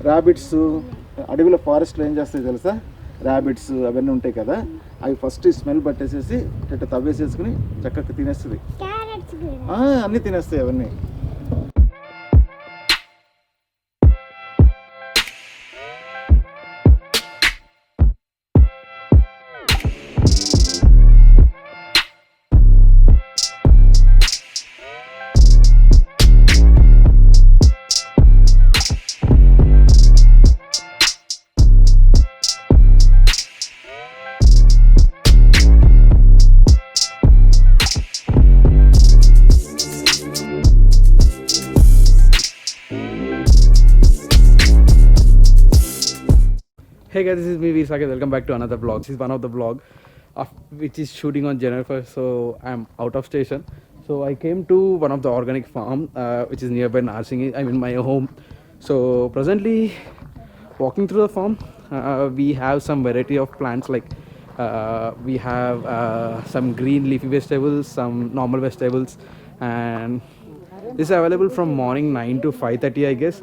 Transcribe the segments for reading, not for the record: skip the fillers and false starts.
Rabbits అడవిలో ఫారెస్ట్లో ఏం చేస్తాయి తెలుసా? ర్యాబిట్స్ అవన్నీ ఉంటాయి కదా, అవి ఫస్ట్ స్మెల్ పట్టేసేసి ఇట్లా తవ్వేసేసుకుని చక్కగా తినేస్తుంది. అన్నీ తినేస్తాయి అవన్నీ. Hey guys, this is me Veer Saket. Welcome back to another vlog. This is one of the vlog which is shooting on January 1st. So I'm out of station. So I came to one of the organic farm which is nearby Narsingi. I'm in my home. So presently walking through the farm, we have some variety of plants like we have some green leafy vegetables, some normal vegetables, and this is available from morning 9 to 5:30 I guess.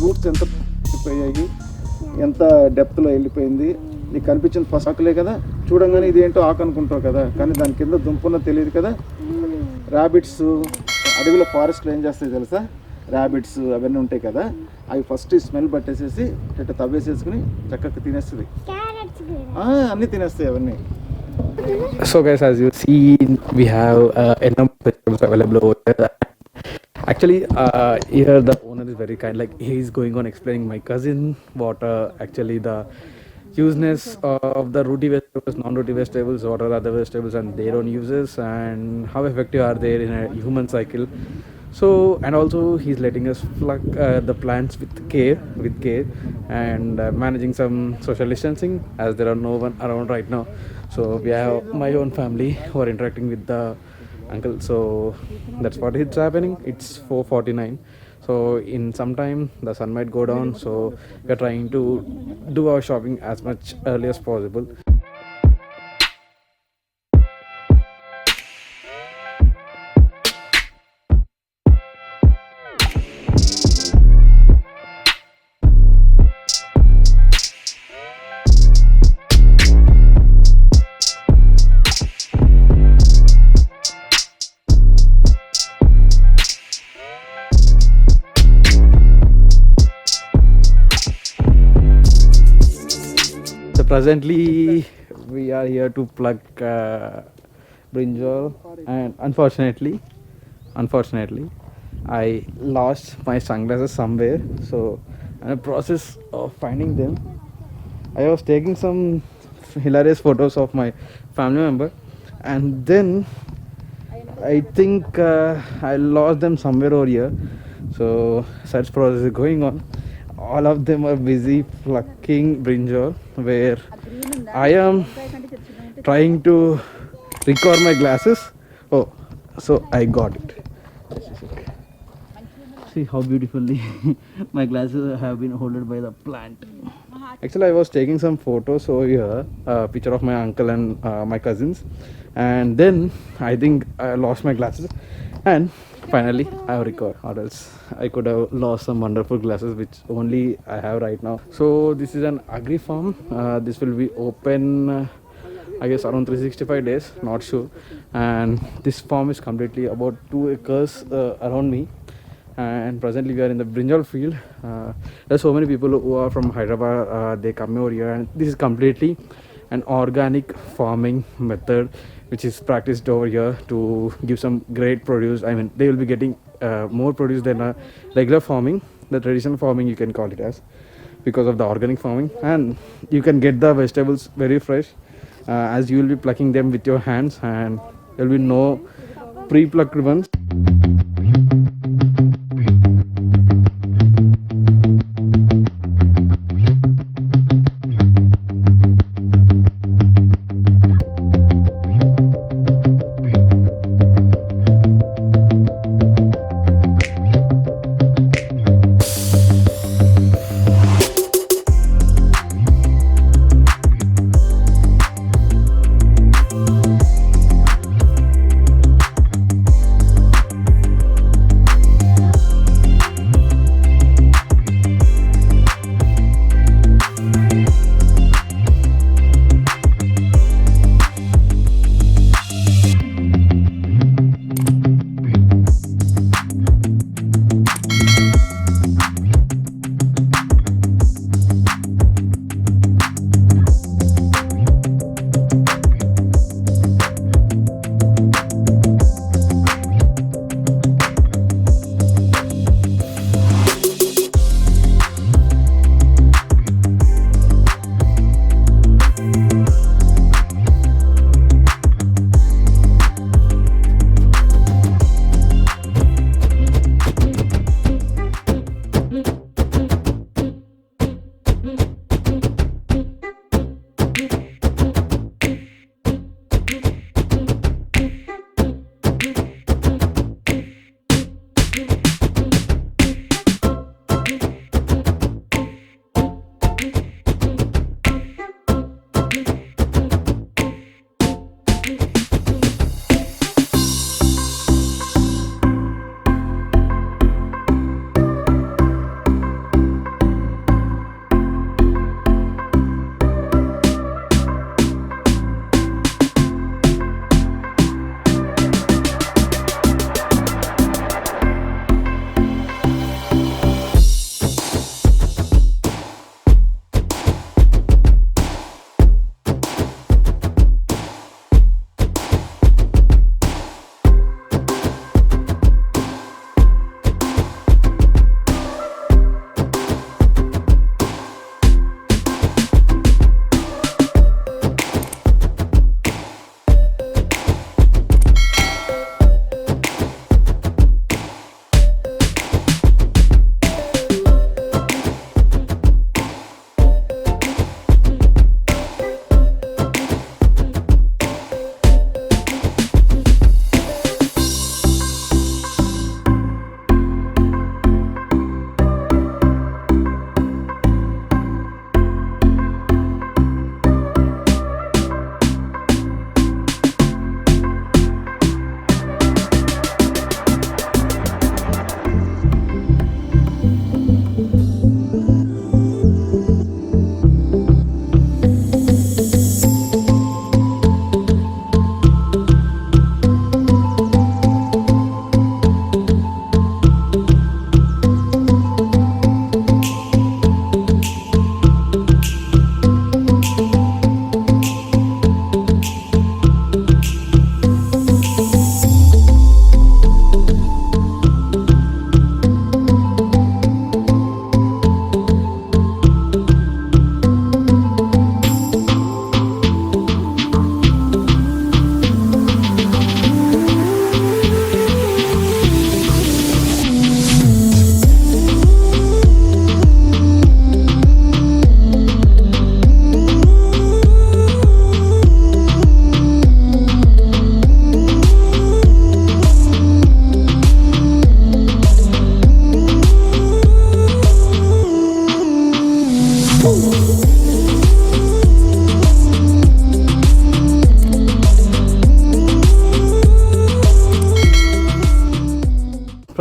Roots ఎంత వెళ్ళిపోయాయి, ఎంత డెప్త్లో వెళ్ళిపోయింది. నీకు కనిపించిన first ఆకులే కదా, చూడంగానే ఇది ఏంటో ఆకు అనుకుంటావు కదా, కానీ దాని కింద దుంపున్న తెలియదు కదా. ర్యాబిట్స్ అడవిలో ఫారెస్ట్లో ఏం చేస్తాయి తెలుసా? ర్యాబిట్స్ అవన్నీ ఉంటాయి కదా, అవి ఫస్ట్ స్మెల్ పట్టేసేసి ఇట్లా తవ్వేసేసుకుని చక్కగా తినేస్తుంది. అన్నీ తినేస్తాయి అవన్నీ. So guys, as you see, we have enough vegetables available over there. Actually, here the owner is very kind. Like he's going on explaining my cousin what actually the useness of the rooty vegetables, non-rooty vegetables, what are other vegetables and their own uses, and how effective are they in a human cycle. So, and also he's letting us pluck the plants with care, and managing some social distancing as there are no one around right now. So we have my own family who are interacting with the uncle. So that's what is happening. It's 4:49. So in some time the sun might go down. So we are trying to do our shopping as much early as possible. Presently we are here to pluck brinjal, and unfortunately I lost my sunglasses somewhere. So in the process of finding them, I was taking some hilarious photos of my family member, and then I think I lost them somewhere over here. So search process is going on. All of them are busy plucking brinjal, where I am trying to recover my glasses. Oh, so I got it. See how beautifully my glasses have been holded by the plant. Actually, I was taking some photos over here, a picture of my uncle and my cousins, and then I think I lost my glasses, and finally I have recovered, or else I could have lost some wonderful glasses which only I have right now. So this is an agri farm. This will be open I guess around 365 days, not sure. And this farm is completely about 2 acres around me. And presently we are in the brinjal field. There's so many people who are from Hyderabad, they come over here, and this is completely an organic farming method which is practiced over here to give some great produce. I mean, they will be getting more produce than a regular farming, the traditional farming you can call it as, because of the organic farming. And you can get the vegetables very fresh, as you will be plucking them with your hands, and there will be no pre-plucked ones.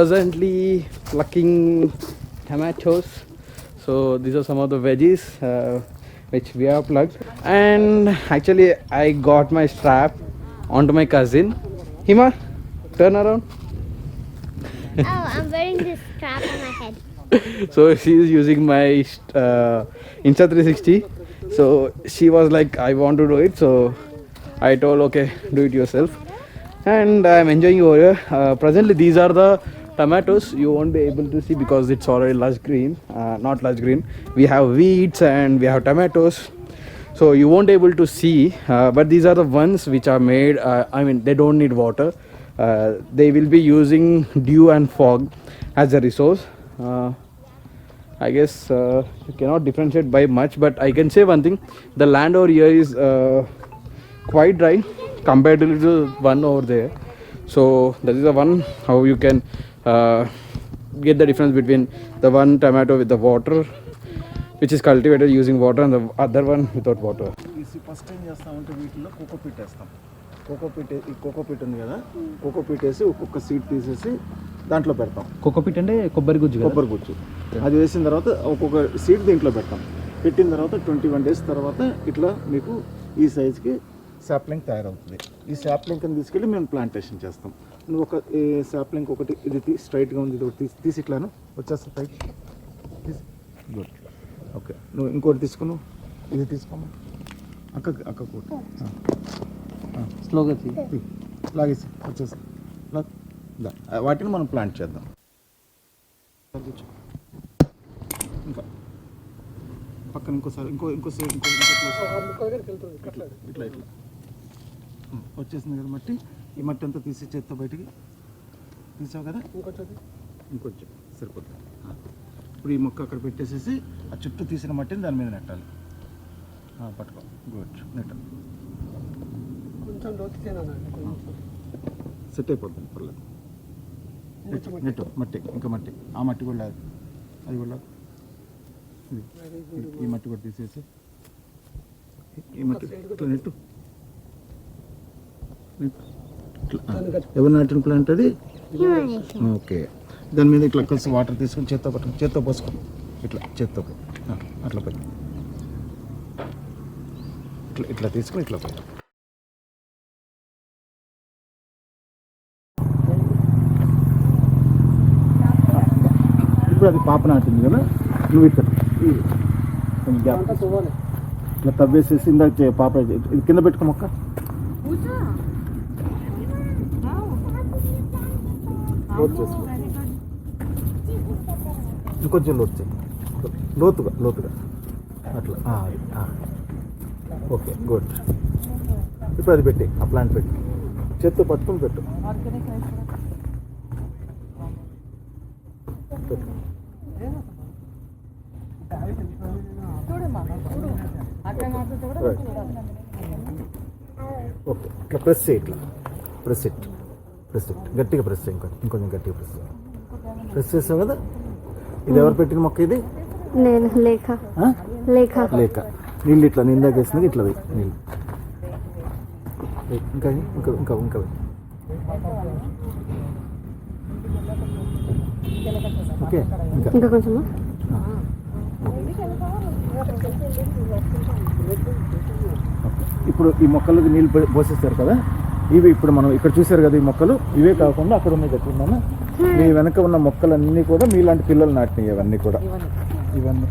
presently plucking tomatoes. So these are some of the veggies which we have plucked. And actually I got my strap onto my cousin. Hima, turn around. Oh, I'm wearing this strap on my head. So she is using my Insta360. So she was like, I want to do it. So I told, okay, do it yourself. And I'm enjoying over here. Presently these are the tomatoes. You won't be able to see because it's already lush green. Not lush green. We have weeds and we have tomatoes. So you won't be able to see. But these are the ones which are made. I mean, they don't need water. They will be using dew and fog as a resource. I guess you cannot differentiate by much, but I can say one thing: the land over here is quite dry compared to the one over there. So that is the one how you can get the difference between the one tomato with the water, which is cultivated using water, and the other one without water. First ఏం చేస్తామంటే వీటిలో cocopeat వేస్తాం. ఈ cocopeat ఉంది కదా, cocopeat వేసి ఒక్కొక్క seed తీసేసి దాంట్లో పెడతాం. కోకోపీట్ అంటే కొబ్బరి గుజ్జు కదా? కొబ్బరి గుజ్జు. అది వేసిన తర్వాత ఒక్కొక్క సీడ్ దీంట్లో పెడతాం. పెట్టిన తర్వాత 21 days తర్వాత ఇట్లా మీకు ఈ సైజ్కి శాప్లింగ్ తయారవుతుంది. ఈ శాప్లింగ్ని తీసుకెళ్ళి మేము ప్లాంటేషన్ చేస్తాం. నువ్వు ఒక శాప్లింగ్ ఒకటి ఇది స్ట్రైట్గా ఉంది, ఇది ఒకటి తీసి ఇట్లాను వచ్చేస్తా పైకి తీసి. Good, okay. నువ్వు ఇంకోటి తీసుకున్నావు, ఇది తీసుకోమా అక్క కూడా స్లోగా లాగేసి వచ్చేసి వాటిని మనం ప్లాంట్ చేద్దాం. ఇంకా పక్కన ఇంకోసారి ఇంకో సైడ్ ఇట్లా వచ్చేసింది కదా మట్టి. ఈ మట్టి అంతా తీసి చేత్తో బయటికి తీసావు కదా, ఇంకొంచెం సరిపోతుంది. ఇప్పుడు ఈ మొక్క అక్కడ పెట్టేసేసి ఆ చుట్టూ తీసిన మట్టిని దాని మీద నెట్టాలి. పట్టుకో, గుడ్, నెట్టాలి. సెట్ అయిపోతుంది, పర్లేదు. నెట్టు మట్టి, ఇంకా మట్టి, ఆ మట్టి కూడా లేదు, అది కూడా ఈ మట్టి కూడా తీసేసి ఈ మట్టి ఇట్లా నెట్టు. ఎవరు నాటిన ప్లాంట్ అది? ఓకే. దాని మీద ఇట్లా కలిసి వాటర్ తీసుకొని చేత్తో పట్టుకుని చేత్తో పోసుకో, ఇట్లా చేత్తో అట్లా పోయి ఇట్లా తీసుకొని ఇట్లా పోయి. ఇప్పుడు అది పాప నాటింది కదా, నువ్వు ఇక్కడ గ్యాప్ ఇట్లా తవ్వేసేసి ఇందాక పాప ఇది కింద పెట్టుకో మొక్క. లోతు చేసుకో, ఇంకొంచెం లోతు చేయి, లోతుగా అట్లా. Okay, good. ఇప్పుడు అది పెట్టి ఆ ప్లాంట్ పెట్టి చేత్తో పట్టుకొని పెట్టు. ఓకే, ఇట్లా ప్రెస్ చేయి, ఇట్లా ప్రెస్ ఇట్ గట్టిగా ప్రెస్ చేయి, ఇంకొంచెం గట్టిగా ప్రెస్ చేసావు కదా. ఇది ఎవరు పెట్టిన మొక్క ఇది? నేను. లేక నీళ్ళు ఇట్లా నిందాక వేసినాక ఇట్లా నీళ్ళు ఇంకా ఇంకా ఇంకా ఓకే. ఇంకా కొంచెం ఇప్పుడు ఈ మొక్కలకి నీళ్ళు పోసేస్తారు కదా, ఇవి ఇప్పుడు మనం ఇక్కడ చూసారు కదా, ఈ మొక్కలు ఇవే కాకుండా అక్కడ ఉన్నాయి చెప్తున్నాను. మీ వెనక ఉన్న మొక్కలన్నీ కూడా మీలాంటి పిల్లలు నాటినాయి. ఇవన్నీ కానీ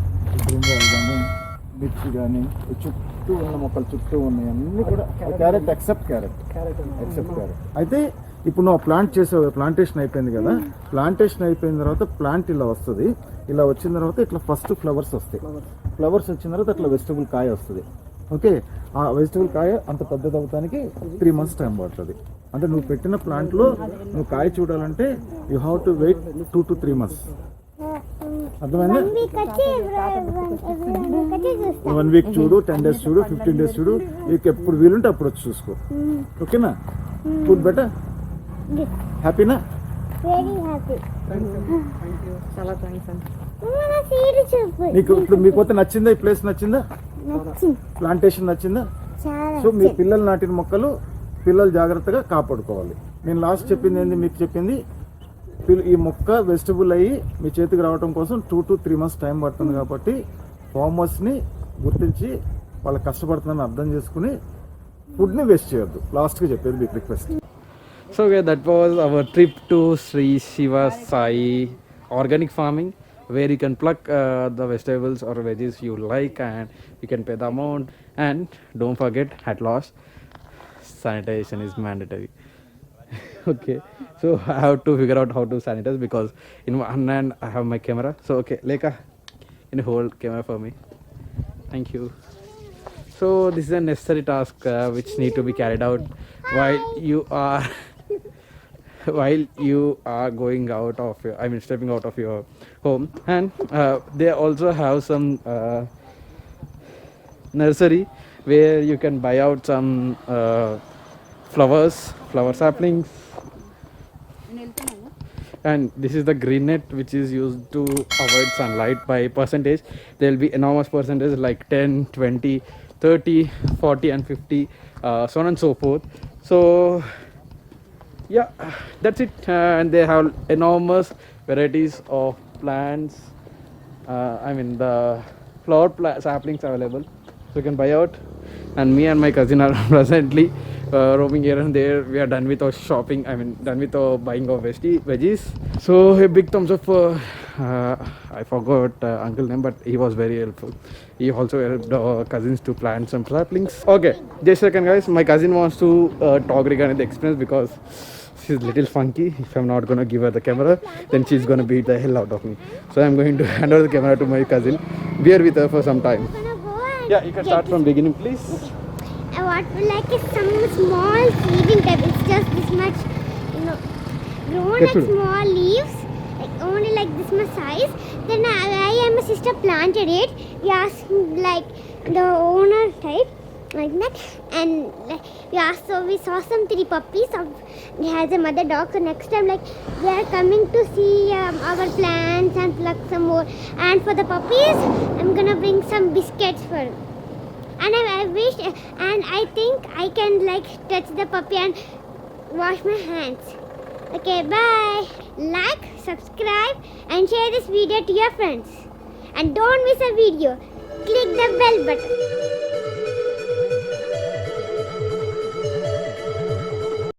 మిర్చి కానీ చుట్టూ ఉన్న మొక్కలు చుట్టూ ఉన్నాయి అన్నీ కూడా క్యారెట్ ఎక్సెప్ట్ క్యారెట్. అయితే ఇప్పుడు నువ్వు ప్లాంట్ చేసావు, ప్లాంటేషన్ అయిపోయింది కదా. ప్లాంటేషన్ అయిపోయిన తర్వాత ప్లాంట్ ఇలా వస్తుంది. ఇలా వచ్చిన తర్వాత ఇట్లా ఫస్ట్ ఫ్లవర్స్ వస్తాయి. ఫ్లవర్స్ వచ్చిన తర్వాత అట్లా వెజిటబుల్ కాయ వస్తుంది. ఓకే, ఆ వెజిటబుల్ కాయ అంత పెద్దది అవడానికి 3 months టైం పడుతుంది. అంటే నువ్వు పెట్టిన ప్లాంట్లో నువ్వు కాయ చూడాలంటే you have to wait 2 to 3 months. అర్థమైందా? 1 week చూడు, 10 days చూడు, 15 days చూడు, నీకు ఎప్పుడు వీలుంటే అప్పుడు వచ్చి చూసుకో. ఓకేనా? గుడ్, బెటర్, హ్యాపీనా? నీకు ఇప్పుడు మీకు నచ్చిందా? ఈ ప్లేస్ నచ్చిందా? ప్లాంటేషన్ నచ్చిందా? సో మీ పిల్లలు నాటిన మొక్కలు పిల్లలు జాగ్రత్తగా కాపాడుకోవాలి. నేను లాస్ట్ చెప్పింది ఏంది మీకు చెప్పింది, ఈ మొక్క వెజిటబుల్ అయ్యి మీ చేతికి రావడం కోసం 2 to 3 months టైం పడుతుంది కాబట్టి ఫార్మర్స్ని గుర్తించి వాళ్ళు కష్టపడుతుందని అర్థం చేసుకుని ఫుడ్ని వేస్ట్ చేయొద్దు. లాస్ట్గా చెప్పేది మీకు request. So yeah, that was our trip to Sri Shiva Sai organic farming, where you can pluck the vegetables or veggies you like and you can pay the amount. And don't forget, at last, sanitation is mandatory. Okay, so I have to figure out how to sanitize because in one hand I have my camera. So okay, Leka, can you hold camera for me? Thank you. So this is a necessary task which need to be carried out while you are going out of your, stepping out of your home. And they also have some nursery where you can buy out some flower saplings. And this is the green net which is used to avoid sunlight. By percentage, there will be enormous percentage like 10, 20, 30, 40 and 50, so on and so forth. So yeah, that's it. And they have enormous varieties of plants, the flower saplings available, so you can buy out. And me and my cousin are presently roaming here and there. We are done with our shopping, done with our buying of veggies. So a big thumbs up for I forgot uncle name, but he was very helpful. He also helped our cousins to plant some saplings. Okay, just a second guys, my cousin wants to talk regarding the experience because she's little funky. If I'm not gonna give her the camera, then she's gonna beat the hell out of me. So I'm going to hand over the camera to my cousin. Bear with her for some time. I'm gonna go and Yeah, you can start from beginning, please. what like is some small seeding type. It's just this much, grown Yes, like ma'am. small leaves, like only like this much size. Then I and my sister planted it. We asked like the owner type like that, and like we saw some 3 puppies. He has a mother dog. So next time like we are coming to see our plants and pluck some more. And for the puppies, I'm gonna bring some biscuits for. And I wish, and I think I can like touch the puppy and wash my hands. Okay, bye. Like, subscribe and share this video to your friends. And don't miss a video. Click the bell button.